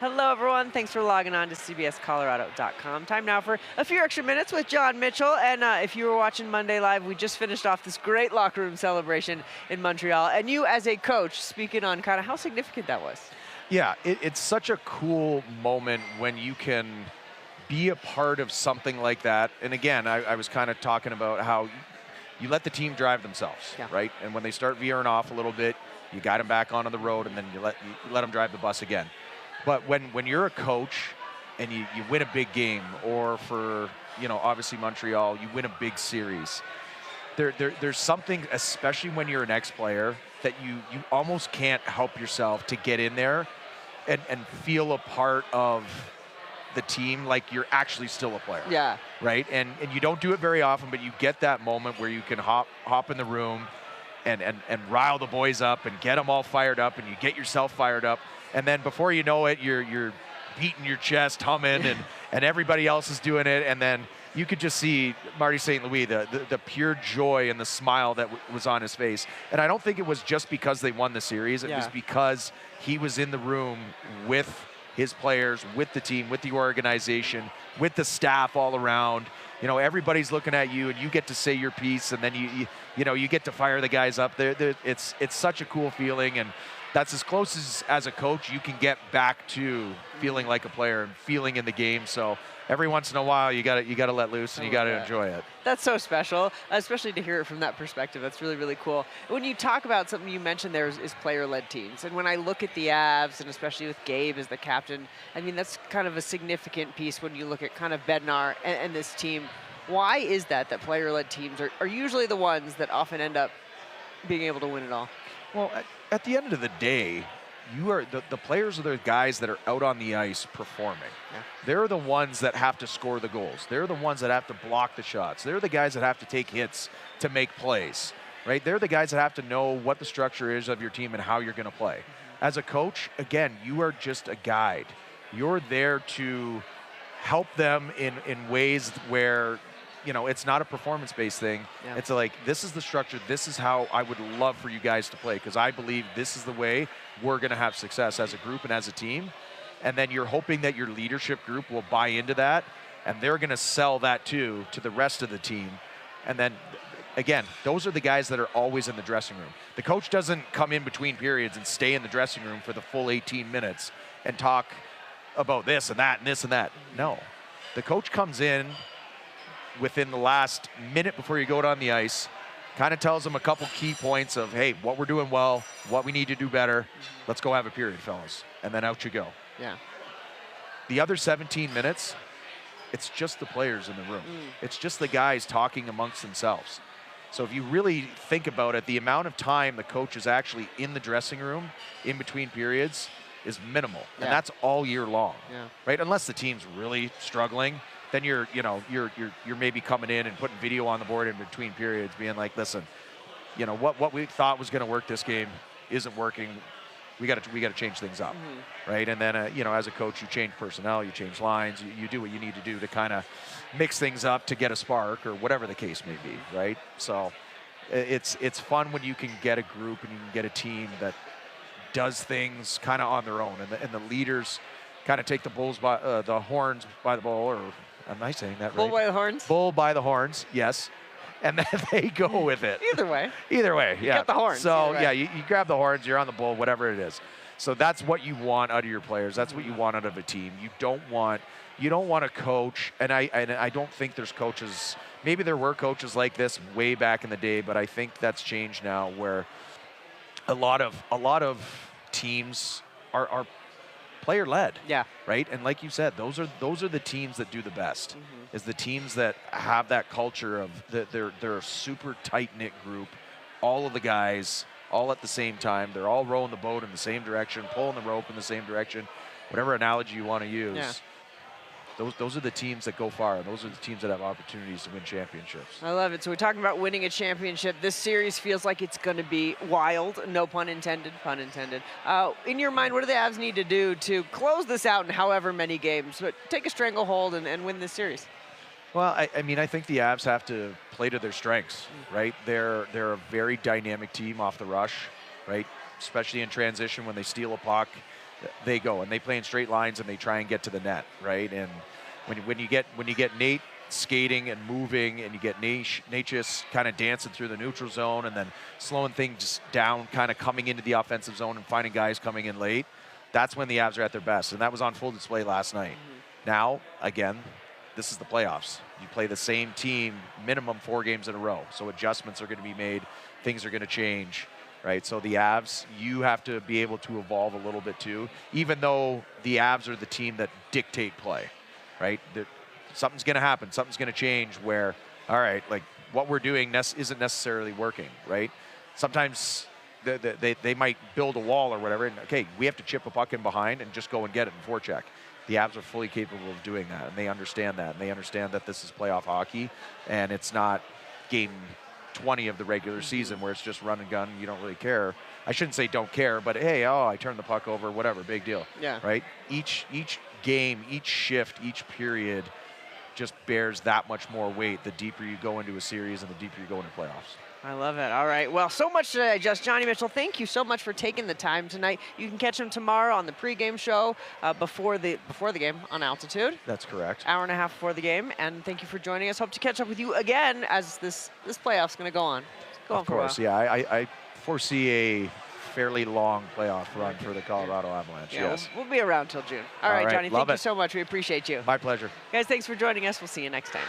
Hello, everyone. Thanks for logging on to CBSColorado.com. Time now for a few extra minutes with John Mitchell. And if you were watching Monday Live, we just finished off this great locker room celebration in Montreal. And you, as a coach, speaking on kind of how significant that was. Yeah, it's such a cool moment when you can be a part of something like that. And again, I was kind of talking about how you let the team drive themselves, right? And when they start veering off a little bit, you guide them back onto the road, and then you let them drive the bus again. But when you're a coach and you win a big game, or for, obviously Montreal, you win a big series, there's something, especially when you're an ex-player, that you almost can't help yourself to get in there and feel a part of the team like you're actually still a player. Yeah. Right? And you don't do it very often, but you get that moment where you can hop in the room and rile the boys up and get them all fired up, and you get yourself fired up. And then before you know it, you're beating your chest, humming, and everybody else is doing it. And then you could just see Marty St. Louis, the pure joy and the smile that was on his face. And I don't think it was just because they won the series. It was because he was in the room with his players, with the team, with the organization, with the staff all around. Everybody's looking at you, and you get to say your piece, and then you get to fire the guys up. It's such a cool feeling, and that's as close as a coach you can get back to feeling like a player and feeling in the game. So every once in a while, you got to let loose, and you got to enjoy it. That's so special, especially to hear it from that perspective. That's really, really cool. When you talk about something you mentioned there is player-led teams. And when I look at the Avs, and especially with Gabe as the captain, I mean, that's kind of a significant piece when you look at kind of Bednar and this team. Why is that player-led teams are usually the ones that often end up being able to win it all? Well, at the end of the day, the players are the guys that are out on the ice performing. Yeah. They're the ones that have to score the goals. They're the ones that have to block the shots. They're the guys that have to take hits to make plays, right? They're the guys that have to know what the structure is of your team and how you're going to play. Mm-hmm. As a coach, again, you are just a guide. You're there to help them in ways where it's not a performance-based thing. Yeah. It's like, this is the structure. This is how I would love for you guys to play, because I believe this is the way we're going to have success as a group and as a team. And then you're hoping that your leadership group will buy into that, and they're going to sell that to the rest of the team. And then, again, those are the guys that are always in the dressing room. The coach doesn't come in between periods and stay in the dressing room for the full 18 minutes and talk about this and that and this and that. No. The coach comes in within the last minute before you go out on the ice, kind of tells them a couple key points of, hey, what we're doing well, what we need to do better. Let's go have a period, fellas. And then out you go. Yeah. The other 17 minutes, it's just the players in the room. It's just the guys talking amongst themselves. So if you really think about it, the amount of time the coach is actually in the dressing room in between periods is minimal. And that's all year long, right? Unless the team's really struggling, then you're maybe coming in and putting video on the board in between periods, being like, listen, what we thought was going to work this game isn't working. We got to change things up, right? And then as a coach, you change personnel, you change lines, you do what you need to do to kind of mix things up to get a spark or whatever the case may be, right? So it's fun when you can get a group and you can get a team that does things kind of on their own, and the leaders kind of take the horns by the bull, or am I saying that right? Bull by the horns? Bull by the horns, yes. And then they go with it. Either way, yeah. You get the horns. So, yeah, you grab the horns, you're on the bull, whatever it is. So that's what you want out of your players. That's what you want out of a team. You don't want a coach, and I don't think there's coaches, maybe there were coaches like this way back in the day, but I think that's changed now, where a lot of teams are player-led. Yeah. Right? And like you said, those are the teams that do the best. Is the teams that have that culture of they're a super tight-knit group. All of the guys, all at the same time. They're all rowing the boat in the same direction, pulling the rope in the same direction. Whatever analogy you want to use. Yeah. Those are the teams that go far. Those are the teams that have opportunities to win championships. I love it. So we're talking about winning a championship. This series feels like it's going to be wild. No pun intended. Pun intended. In your mind, what do the Avs need to do to close this out in however many games, but take a stranglehold and win this series? Well, I mean, I think the Avs have to play to their strengths, right? They're a very dynamic team off the rush, right? Especially in transition when they steal a puck. they go, and they play in straight lines, and they try and get to the net, right? And when you get Nate skating and moving, and you get Nate just kind of dancing through the neutral zone, and then slowing things down, kind of coming into the offensive zone and finding guys coming in late, that's when the Avs are at their best, and that was on full display last night. Now, again, this is the playoffs. You play the same team minimum 4 games in a row, so adjustments are going to be made, things are going to change. Right, so the Avs, you have to be able to evolve a little bit too, even though the Avs are the team that dictate play, right? Something's going to happen, something's going to change where, all right, like what we're doing isn't necessarily working, right? Sometimes they might build a wall or whatever, and okay, we have to chip a puck in behind and just go and get it in forecheck. The Avs are fully capable of doing that, and they understand that, and they understand that this is playoff hockey, and it's not game 20 of the regular season where it's just run and gun, you don't really care. I shouldn't say don't care, but hey, I turned the puck over, whatever, big deal. Yeah. Right? Each game, each shift, each period just bears that much more weight the deeper you go into a series and the deeper you go into playoffs. I love it. All right. Well, so much to digest. Johnny Mitchell, thank you so much for taking the time tonight. You can catch him tomorrow on the pregame show before the game on Altitude. That's correct. Hour and a half before the game. And thank you for joining us. Hope to catch up with you again as this playoff's going to go on. Of course, yeah. I foresee a fairly long playoff run for the Colorado Avalanche. Yeah, yes. we'll be around till June. All right, Johnny, love thank you it. so much. We appreciate you. My pleasure. Guys, thanks for joining us. We'll see you next time.